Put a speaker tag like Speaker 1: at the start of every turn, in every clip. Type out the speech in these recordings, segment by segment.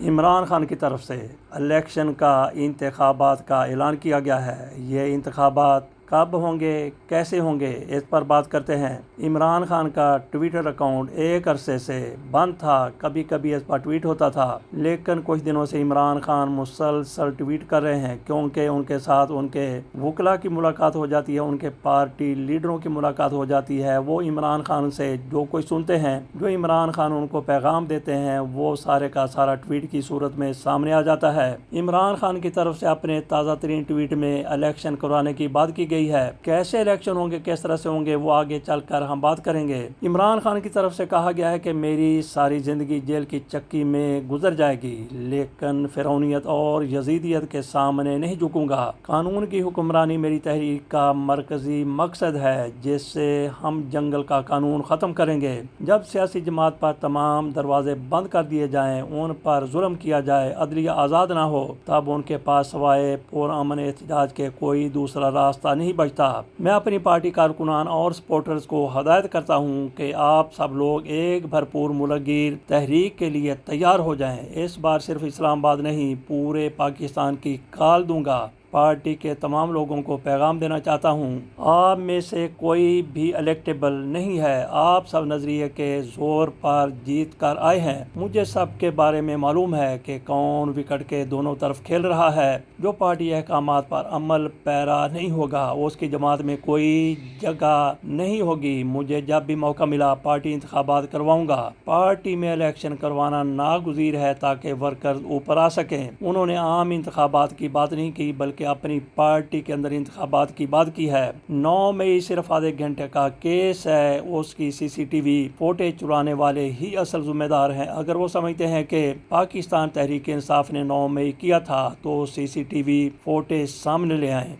Speaker 1: عمران خان کی طرف سے الیکشن کا انتخابات کا اعلان کیا گیا ہے۔ یہ انتخابات کب ہوں گے، کیسے ہوں گے، اس پر بات کرتے ہیں۔ عمران خان کا ٹویٹر اکاؤنٹ ایک عرصے سے بند تھا، کبھی کبھی اس پر ٹویٹ ہوتا تھا، لیکن کچھ دنوں سے عمران خان مسلسل ٹویٹ کر رہے ہیں کیونکہ ان کے ساتھ ان کے وکلاء کی ملاقات ہو جاتی ہے، ان کے پارٹی لیڈروں کی ملاقات ہو جاتی ہے۔ وہ عمران خان سے جو کچھ سنتے ہیں، جو عمران خان ان کو پیغام دیتے ہیں، وہ سارے کا سارا ٹویٹ کی صورت میں سامنے آ جاتا ہے۔ عمران خان کی طرف سے اپنے تازہ ترین ٹویٹ میں الیکشن کروانے کی بات کی گئی ہے۔ کیسے الیکشن ہوں گے، کس طرح سے ہوں گے، وہ آگے چل کر ہم بات کریں گے۔ عمران خان کی طرف سے کہا گیا ہے کہ میری ساری زندگی جیل کی چکی میں گزر جائے گی، لیکن فرعونیت اور یزیدیت کے سامنے نہیں جھکوں گا۔ قانون کی حکمرانی میری تحریک کا مرکزی مقصد ہے، جس سے ہم جنگل کا قانون ختم کریں گے۔ جب سیاسی جماعت پر تمام دروازے بند کر دیے جائیں، ان پر ظلم کیا جائے، عدلیہ آزاد نہ ہو، تب ان کے پاس سوائے پرامن احتجاج کے کوئی دوسرا راستہ نہیں بچتا۔ میں اپنی پارٹی کارکنان اور سپورٹرز کو ہدایت کرتا ہوں کہ آپ سب لوگ ایک بھرپور ملک گیر تحریک کے لیے تیار ہو جائیں۔ اس بار صرف اسلام آباد نہیں، پورے پاکستان کی کال دوں گا۔ پارٹی کے تمام لوگوں کو پیغام دینا چاہتا ہوں، آپ میں سے کوئی بھی الیکٹیبل نہیں ہے۔ آپ سب نظریے کے زور پر جیت کر آئے ہیں۔ مجھے سب کے بارے میں معلوم ہے کہ کون وکٹ کے دونوں طرف کھیل رہا ہے۔ جو پارٹی احکامات پر عمل پیرا نہیں ہوگا، اس کی جماعت میں کوئی جگہ نہیں ہوگی۔ مجھے جب بھی موقع ملا پارٹی انتخابات کرواؤں گا۔ پارٹی میں الیکشن کروانا ناگزیر ہے تاکہ ورکرز اوپر آ سکیں۔ انہوں نے عام انتخابات کی بات نہیں کی، بلکہ اپنی پارٹی کے اندر انتخابات کی بات کی ہے۔ 9 مئی صرف آدھے گھنٹے کا کیس ہے، اس کی سی سی ٹی وی فوٹیج چرانے والے ہی اصل ذمہ دار ہیں۔ اگر وہ سمجھتے ہیں کہ پاکستان تحریک انصاف نے 9 مئی کیا تھا تو سی سی ٹی وی فوٹیج سامنے لے آئیں۔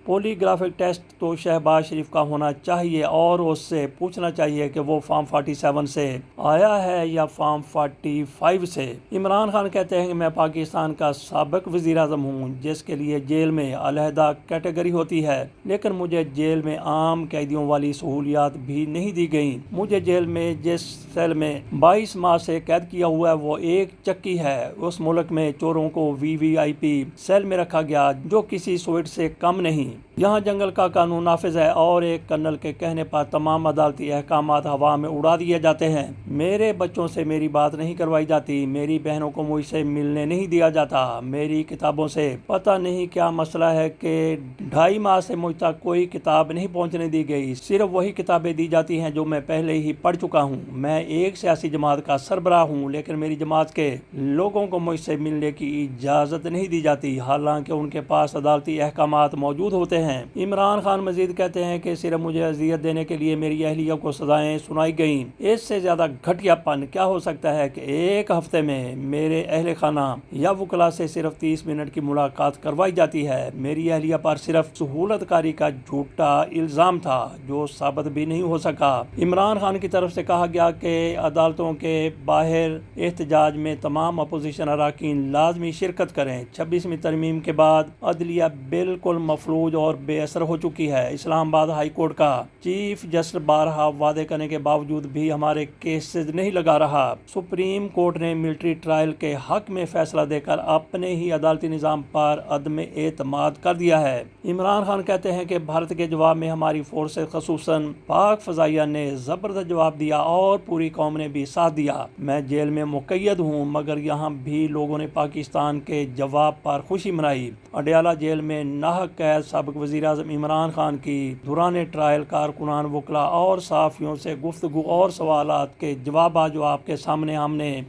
Speaker 1: پولی گرافک ٹیسٹ تو شہباز شریف کا ہونا چاہیے اور اس سے پوچھنا چاہیے کہ وہ فارم 47 سے آیا ہے یا فارم 45 سے۔ عمران خان کہتے ہیں کہ میں پاکستان کا سابق وزیر اعظم ہوں، جس کے لیے جیل میں علیحدہ کیٹیگری ہوتی ہے، لیکن مجھے جیل میں عام قیدیوں والی سہولیات بھی نہیں دی گئیں۔ مجھے جیل میں جس سیل میں 22 ماہ سے قید کیا ہوا ہے وہ ایک چکی ہے۔ اس ملک میں چوروں کو وی وی آئی پی سیل میں رکھا گیا، جو کسی سوئٹ سے کم نہیں۔ یہاں جنگل کا قانون نافذ ہے اور ایک کرنل کے کہنے پر تمام عدالتی احکامات ہوا میں اڑا دیے جاتے ہیں۔ میرے بچوں سے میری بات نہیں کروائی جاتی، میری بہنوں کو مجھ سے ملنے نہیں دیا جاتا، میری کتابوں سے پتہ نہیں کیا مسئلہ ہے کہ 2.5 ماہ سے مجھ تک کوئی کتاب نہیں پہنچنے دی گئی، صرف وہی کتابیں دی جاتی ہیں جو میں پہلے ہی پڑھ چکا ہوں۔ میں ایک سیاسی جماعت کا سربراہ ہوں، لیکن میری جماعت کے لوگوں کو مجھ سے ملنے کی اجازت نہیں دی جاتی، حالانکہ ان کے پاس عدالتی احکامات موجود ہوتے ہیں۔ عمران خان مزید کہتے ہیں کہ صرف مجھے اذیت دینے کے لیے میری اہلیہ کو سزائیں سنائی گئیں۔ اس سے زیادہ گھٹیا پن کیا ہو سکتا ہے کہ ایک ہفتے میں میرے اہل خانہ یا وکلاء سے صرف 30 منٹ کی ملاقات کروائی جاتی ہے۔ میری اہلیہ پر صرف سہولت کاری کا جھوٹا الزام تھا جو ثابت بھی نہیں ہو سکا۔ عمران خان کی طرف سے کہا گیا کہ عدالتوں کے باہر احتجاج میں تمام اپوزیشن اراکین لازمی شرکت کریں۔ 26ویں ترمیم کے بعد عدلیہ بالکل مفلوج اور بے اثر ہو چکی ہے۔ اسلام آباد ہائی کورٹ کا چیف جسٹس بارہا وعدے کرنے کے باوجود بھی ہمارے کیسز نہیں لگا رہا۔ سپریم کورٹ نے ملٹری ٹرائل کے حق میں فیصلہ دے کر اپنے ہی عدالتی نظام پر عدم اعتماد کر دیا ہے۔ عمران خان کہتے ہیں کہ بھارت کے جواب میں ہماری فورسز خصوصاً پاک فضائیہ نے زبردست جواب دیا اور پوری قوم نے بھی ساتھ دیا۔ میں جیل میں مقید ہوں، مگر یہاں بھی لوگوں نے پاکستان کے جواب پر خوشی منائی۔ اڈیالہ جیل میں ناحق قید سابق وزیر اعظم عمران خان کی دوران ٹرائل کارکنان، وکلاء اور صحافیوں سے گفتگو اور سوالات کے جوابات جو آپ کے سامنے ہم نے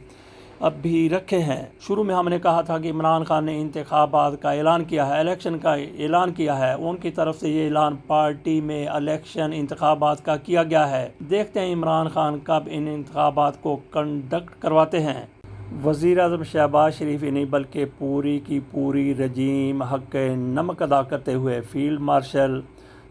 Speaker 1: اب بھی رکھے ہیں۔ شروع میں ہم نے کہا تھا کہ عمران خان نے انتخابات کا اعلان کیا ہے، الیکشن کا اعلان کیا ہے۔ ان کی طرف سے یہ اعلان پارٹی میں الیکشن انتخابات کا کیا گیا ہے۔ دیکھتے ہیں عمران خان کب ان انتخابات کو کنڈکٹ کرواتے ہیں۔ وزیر اعظم شہباز شریف ہی نہیں بلکہ پوری کی پوری رجیم حق نمک ادا کرتے ہوئے فیلڈ مارشل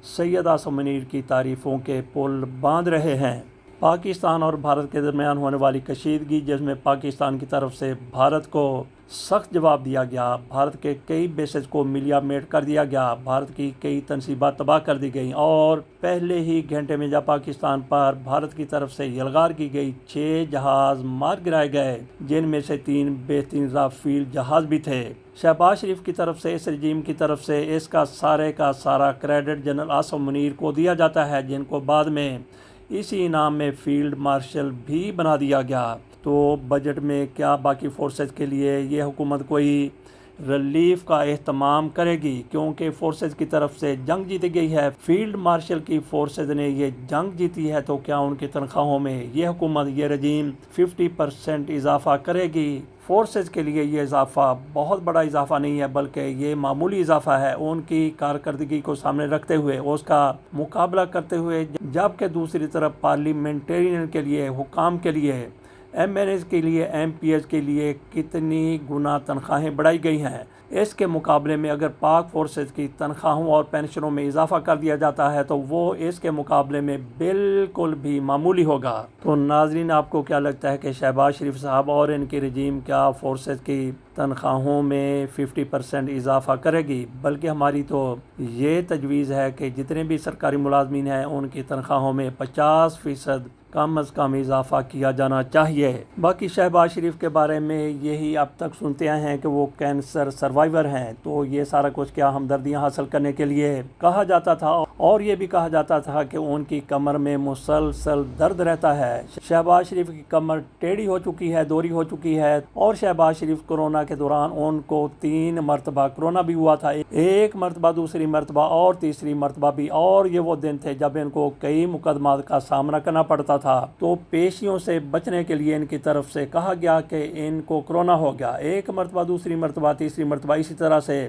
Speaker 1: سید آصف منیر کی تعریفوں کے پل باندھ رہے ہیں۔ پاکستان اور بھارت کے درمیان ہونے والی کشیدگی، جس میں پاکستان کی طرف سے بھارت کو سخت جواب دیا گیا۔ بھارت کے کئی بیسز کو ملیا میٹ کر دیا گیا، بھارت کی کئی تنصیبات تباہ کر دی گئیں، اور پہلے ہی گھنٹے میں جب پاکستان پر بھارت کی طرف سے یلغار کی گئی 6 جہاز مار گرائے گئے، جن میں سے 3 بہترین رافیل جہاز بھی تھے۔ شہباز شریف کی طرف سے، اس رجیم کی طرف سے اس کا سارا کریڈٹ جنرل عاصم منیر کو دیا جاتا ہے، جن کو بعد میں اسی انعام میں فیلڈ مارشل بھی بنا دیا گیا۔ تو بجٹ میں کیا باقی فورسز کے لیے یہ حکومت کوئی ریلیف کا اہتمام کرے گی؟ کیونکہ فورسز کی طرف سے جنگ جیتی گئی ہے، فیلڈ مارشل کی فورسز نے یہ جنگ جیتی ہے، تو کیا ان کی تنخواہوں میں یہ حکومت، یہ رجیم 50% اضافہ کرے گی؟ فورسز کے لیے یہ اضافہ بہت بڑا اضافہ نہیں ہے، بلکہ یہ معمولی اضافہ ہے ان کی کارکردگی کو سامنے رکھتے ہوئے، اس کا مقابلہ کرتے ہوئے، جبکہ دوسری طرف پارلیمنٹرین کے لیے، حکام کے لیے، ایم این ایز کے لیے، ایم پی ایز کے لیے کتنی گنا تنخواہیں بڑھائی گئی ہیں۔ اس کے مقابلے میں اگر پاک فورسز کی تنخواہوں اور پینشنوں میں اضافہ کر دیا جاتا ہے تو وہ اس کے مقابلے میں بالکل بھی معمولی ہوگا۔ تو ناظرین، آپ کو کیا لگتا ہے کہ شہباز شریف صاحب اور ان کی رجیم کیا فورسز کی تنخواہوں میں 50% اضافہ کرے گی؟ بلکہ ہماری تو یہ تجویز ہے کہ جتنے بھی سرکاری ملازمین ہیں ان کی تنخواہوں میں 50% کم از کم اضافہ کیا جانا چاہیے۔ باقی شہباز شریف کے بارے میں یہی اب تک سنتے آئے ہیں کہ وہ کینسر سروائیور ہیں، تو یہ سارا کچھ کیا ہمدردیاں حاصل کرنے کے لیے کہا جاتا تھا، اور یہ بھی کہا جاتا تھا کہ ان کی کمر میں مسلسل درد رہتا ہے۔ شہباز شریف کی کمر ٹیڑھی ہو چکی ہے، دوری ہو چکی ہے، اور شہباز شریف کورونا کے دوران ان کو 3 مرتبہ کورونا بھی ہوا تھا، 1 مرتبہ، دوسری مرتبہ اور تیسری مرتبہ بھی، اور یہ وہ دن تھے جب ان کو کئی مقدمات کا سامنا کرنا پڑتا تھا۔ تو پیشیوں سے بچنے کے لیے ان کی طرف سے کہا گیا کہ ان کو کورونا ہو گیا، 1 مرتبہ، دوسری مرتبہ، تیسری مرتبہ، اسی طرح سے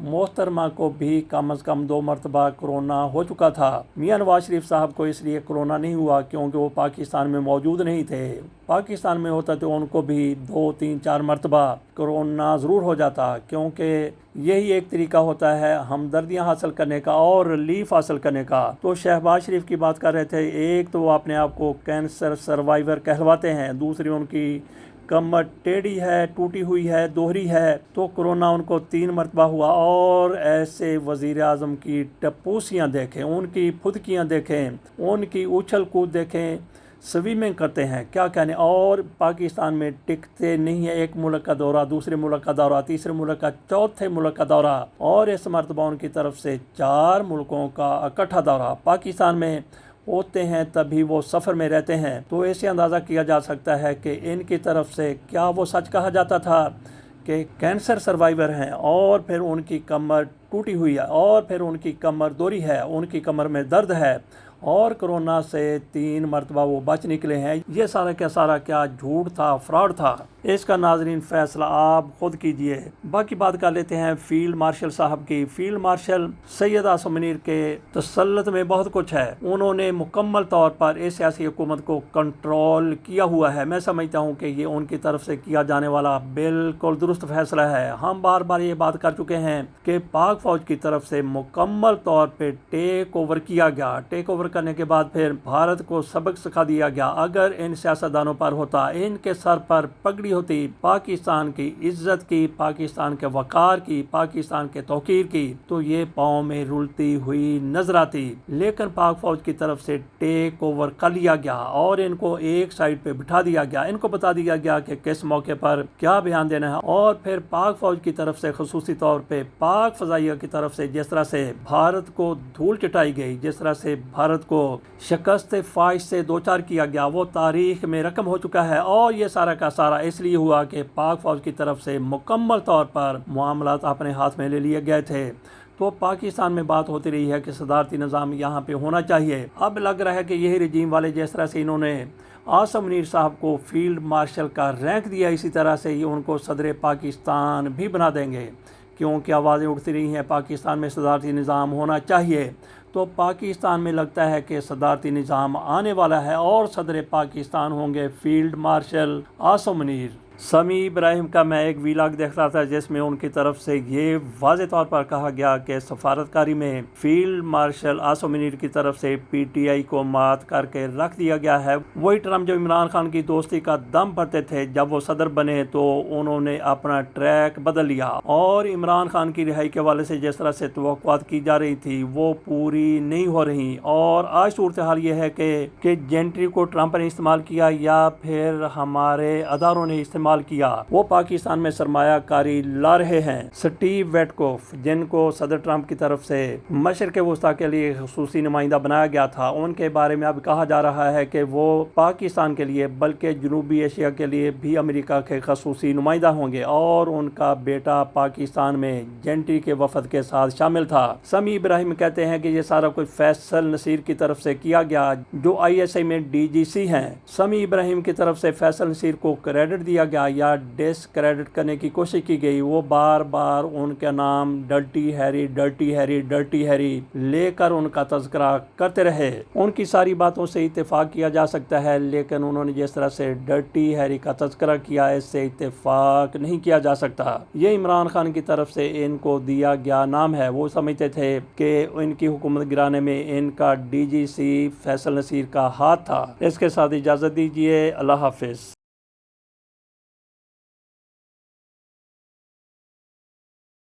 Speaker 1: محترمہ کو بھی کم از کم 2 مرتبہ کورونا ہو چکا تھا۔ میاں نواز شریف صاحب کو اس لیے کورونا نہیں ہوا کیونکہ وہ پاکستان میں موجود نہیں تھے، پاکستان میں ہوتا تو ان کو بھی 2، 3، 4 مرتبہ کورونا ضرور ہو جاتا، کیونکہ یہی ایک طریقہ ہوتا ہے ہمدردیاں حاصل کرنے کا اور ریلیف حاصل کرنے کا۔ تو شہباز شریف کی بات کر رہے تھے، ایک تو وہ اپنے آپ کو کینسر سروائیور کہلواتے ہیں، دوسری ان کی کمر ٹیڑھی ہے، ٹوٹی ہوئی ہے، دوہری ہے، تو کورونا ان کو 3 مرتبہ ہوا، اور ایسے وزیر اعظم کی ٹپوسیاں دیکھیں، ان کی پھدکیاں دیکھیں، ان کی اچھل کود دیکھیں، سویمنگ کرتے ہیں، کیا کہنے، اور پاکستان میں ٹکتے نہیں ہے، ایک ملک کا دورہ، دوسرے ملک کا دورہ، تیسرے ملک کا، چوتھے ملک کا دورہ، اور اس مرتبہ ان کی طرف سے 4 ملکوں کا اکٹھا دورہ پاکستان میں ہوتے ہیں، تبھی وہ سفر میں رہتے ہیں۔ تو ایسے اندازہ کیا جا سکتا ہے کہ ان کی طرف سے کیا وہ سچ کہا جاتا تھا کہ کینسر سروائیور ہیں، اور پھر ان کی کمر ٹوٹی ہوئی ہے، اور پھر ان کی کمر دوری ہے، ان کی کمر میں درد ہے، اور کورونا سے 3 مرتبہ وہ بچ نکلے ہیں۔ یہ سارا کیا جھوٹ تھا، فراڈ تھا؟ اس کا ناظرین فیصلہ آپ خود کیجئے۔ باقی بات کر لیتے ہیں فیلڈ مارشل صاحب کی۔ فیلڈ مارشل سید عاصم منیر کے تسلط میں بہت کچھ ہے، انہوں نے مکمل طور پر اس سیاسی حکومت کو کنٹرول کیا ہوا ہے۔ میں سمجھتا ہوں کہ یہ ان کی طرف سے کیا جانے والا بالکل درست فیصلہ ہے۔ ہم بار بار یہ بات کر چکے ہیں کہ پاک فوج کی طرف سے مکمل طور پہ ٹیک اوور کیا گیا، ٹیک اوور کرنے کے بعد پھر بھارت کو سبق سکھا دیا گیا۔ اگر ان سیاستدانوں پر ہوتا، ان کے سر پر پگڑی ہوتی پاکستان کی عزت کی، پاکستان کے وقار کی، پاکستان کے توقیر کی، تو یہ پاؤں میں رلتی ہوئی نظر آتی۔ لیکن پاک فوج کی طرف سے ٹیک اوور کر لیا گیا، اور ان کو ایک سائڈ پہ بٹھا دیا گیا، ان کو بتا دیا گیا کہ کس موقع پر کیا بیان دینا ہے، اور پھر پاک فوج کی طرف سے خصوصی طور پہ پاک فضائیہ کی طرف سے جس طرح سے بھارت کو دھول چٹائی گئی، جس طرح سے بھارت کو شکست فاش سے دوچار کیا گیا، وہ تاریخ میں رقم ہو چکا ہے۔ اور یہ سارا کا سارا اس لیے ہوا کہ پاک فوج کی طرف سے مکمل طور پر معاملات اپنے ہاتھ میں لے لیے گئے تھے۔ تو پاکستان میں بات ہوتی رہی ہے کہ صدارتی نظام یہاں پہ ہونا چاہیے۔ اب لگ رہا ہے کہ یہی رجیم والے جس طرح سے انہوں نے عاصم منیر صاحب کو فیلڈ مارشل کا رینک دیا، اسی طرح سے یہ ان کو صدر پاکستان بھی بنا دیں گے، کیونکہ آوازیں اٹھتی رہی ہیں پاکستان میں صدارتی نظام ہونا چاہیے۔ تو پاکستان میں لگتا ہے کہ صدارتی نظام آنے والا ہے، اور صدر پاکستان ہوں گے فیلڈ مارشل عاصم منیر۔ سمیع ابراہیم کا میں ایک ویلاگ دیکھ رہا تھا جس میں ان کی طرف سے یہ واضح طور پر کہا گیا کہ سفارتکاری میں فیلڈ مارشل عاصم منیر کی طرف سے پی ٹی آئی کو مات کر کے رکھ دیا گیا ہے۔ وہی ٹرمپ جو عمران خان کی دوستی کا دم بھرتے تھے، جب وہ صدر بنے تو انہوں نے اپنا ٹریک بدل لیا اور عمران خان کی رہائی کے حوالے سے جس طرح سے توقعات کی جا رہی تھی وہ پوری نہیں ہو رہی، اور آج صورتحال یہ ہے کہ جینٹری کو ٹرمپ نے استعمال کیا یا پھر ہمارے اداروں نے استعمال کیا، وہ پاکستان میں سرمایہ کاری لا رہے ہیں۔ سٹیو ویٹکوف، جن کو صدر ٹرمپ کی طرف سے مشرق وسطیٰ کے لیے خصوصی نمائندہ بنایا گیا تھا، ان کے بارے میں اب کہا جا رہا ہے کہ وہ پاکستان کے لیے بلکہ جنوبی ایشیا کے لیے بھی امریکہ کے خصوصی نمائندہ ہوں گے، اور ان کا بیٹا پاکستان میں جینٹری کے وفد کے ساتھ شامل تھا۔ سمیع ابراہیم کہتے ہیں کہ یہ سارا کچھ فیصل نصیر کی طرف سے کیا گیا، جو آئی ایس آئی میں ڈی جی سی ہیں۔ سمیع ابراہیم کی طرف سے فیصل نصیر کو کریڈٹ دیا گیا یا ڈس کریڈٹ کرنے کی کوشش کی گئی، وہ بار بار ان کا نام dirty Harry dirty Harry dirty Harry لے کر ان کا تذکرہ کرتے رہے۔ ان کی ساری باتوں سے اتفاق کیا جا سکتا ہے، لیکن انہوں نے جس طرح سے ڈرٹی ہیری کا تذکرہ کیا، اس سے اتفاق نہیں کیا جا سکتا۔ یہ عمران خان کی طرف سے ان کو دیا گیا نام ہے۔ وہ سمجھتے تھے کہ ان کی حکومت گرانے میں ان کا ڈی جی سی فیصل نصیر کا ہاتھ تھا۔ اس کے ساتھ اجازت دیجیے، اللہ حافظ۔